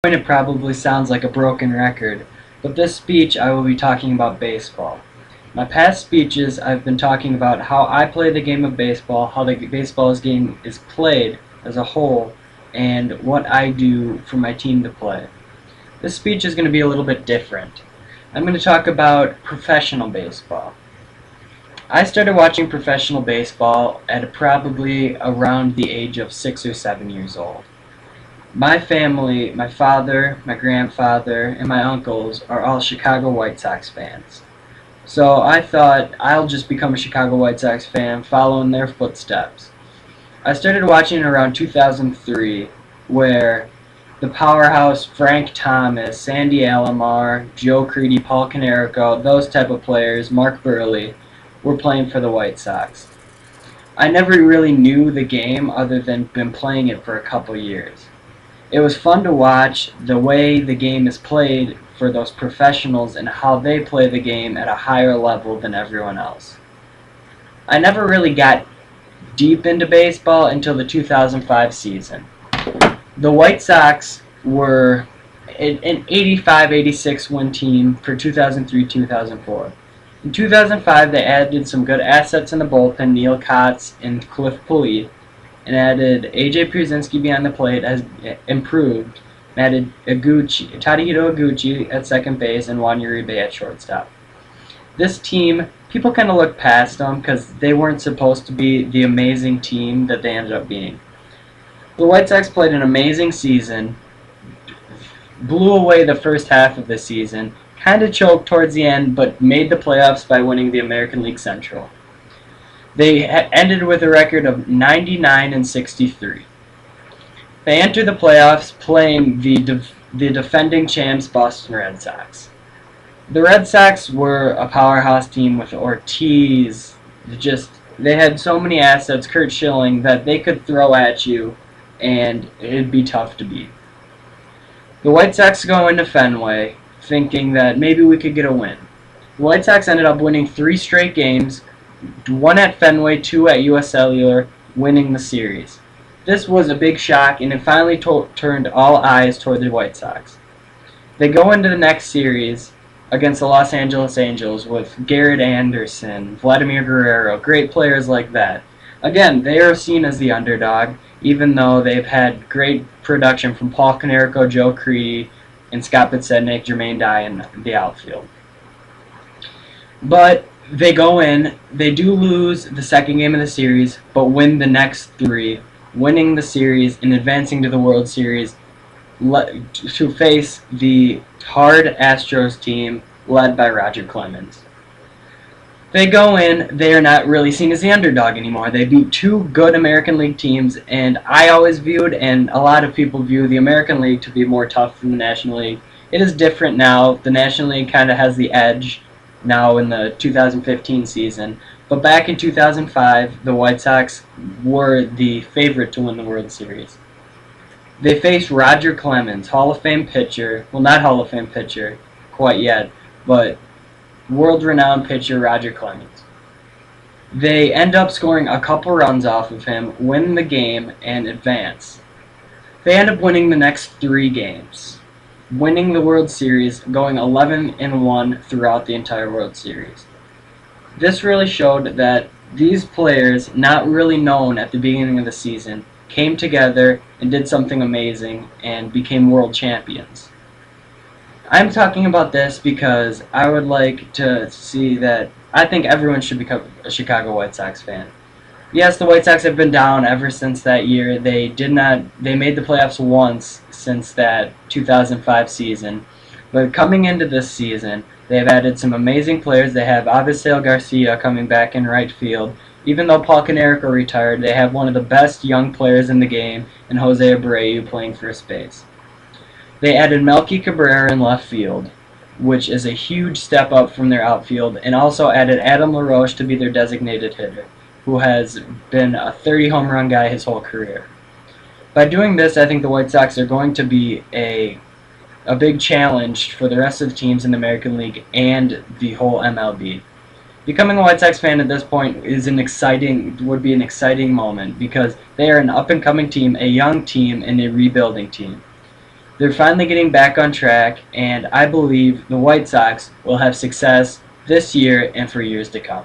It probably sounds like a broken record, but this speech I will be talking about baseball. My past speeches I've been talking about how I play the game of baseball, how the baseball game is played as a whole, and what I do for my team to play. This speech is going to be a little bit different. I'm going to talk about professional baseball. I started watching professional baseball at probably around the age of 6 or 7 years old. My family, my father, my grandfather, and my uncles are all Chicago White Sox fans. So I thought I'll just become a Chicago White Sox fan, following their footsteps. I started watching around 2003, where the powerhouse Frank Thomas, Sandy Alomar, Joe Crede, Paul Konerko, those type of players, Mark Burley, were playing for the White Sox. I never really knew the game other than been playing it for a couple years. It was fun to watch the way the game is played for those professionals and how they play the game at a higher level than everyone else. I never really got deep into baseball until the 2005 season. The White Sox were an 85-86 win team for 2003-2004. In 2005, they added some good assets in the bullpen, Neil Kotz and Cliff Pulley, and added A.J. Pierzynski behind the plate, has improved, and added Tadahito Iguchi at second base and Juan Uribe at shortstop. This team, people kind of look past them because they weren't supposed to be the amazing team that they ended up being. The White Sox played an amazing season, blew away the first half of the season, kind of choked towards the end, but made the playoffs by winning the American League Central. They ended with a record of 99-63. They entered the playoffs playing the defending champs Boston Red Sox. The Red Sox were a powerhouse team with Ortiz. They had so many assets, Curt Schilling, that they could throw at you and it'd be tough to beat. The White Sox go into Fenway thinking that maybe we could get a win. The White Sox ended up winning 3 straight games, 1 at Fenway, 2 at US Cellular, winning the series. This was a big shock, and it finally turned all eyes toward the White Sox. They go into the next series against the Los Angeles Angels with Garrett Anderson, Vladimir Guerrero, great players like that. Again, they are seen as the underdog, even though they've had great production from Paul Konerko, Joe Crede, and Scott Podsednik, Jermaine Dye in the outfield. But they go in, they do lose the second game of the series, but win the next 3, winning the series and advancing to the World Series to face the hard Astros team led by Roger Clemens. They go in, they are not really seen as the underdog anymore. They beat 2 good American League teams, and I always viewed, and a lot of people view, the American League to be more tough than the National League. It is different now. The National League kind of has the edge now in the 2015 season. But back in 2005, the White Sox were the favorite to win the World Series. They faced Roger Clemens, Hall of Fame pitcher, well, not Hall of Fame pitcher quite yet, but world-renowned pitcher Roger Clemens. They end up scoring a couple runs off of him, win the game, and advance. They end up winning the next 3 games, winning the World Series, going 11-1 throughout the entire World Series. This really showed that these players, not really known at the beginning of the season, came together and did something amazing and became world champions. I'm talking about this because I would like to see that I think everyone should become a Chicago White Sox fan. Yes, the White Sox have been down ever since that year. They made the playoffs once since that 2005 season. But coming into this season, they have added some amazing players. They have Avisail Garcia coming back in right field. Even though Paul Konerko retired, they have one of the best young players in the game in Jose Abreu playing first base. They added Melky Cabrera in left field, which is a huge step up from their outfield, and also added Adam LaRoche to be their designated hitter, who has been a 30 home run guy his whole career. By doing this, I think the White Sox are going to be a big challenge for the rest of the teams in the American League and the whole MLB. Becoming a White Sox fan at this point would be an exciting moment because they are an up-and-coming team, a young team, and a rebuilding team. They're finally getting back on track, and I believe the White Sox will have success this year and for years to come.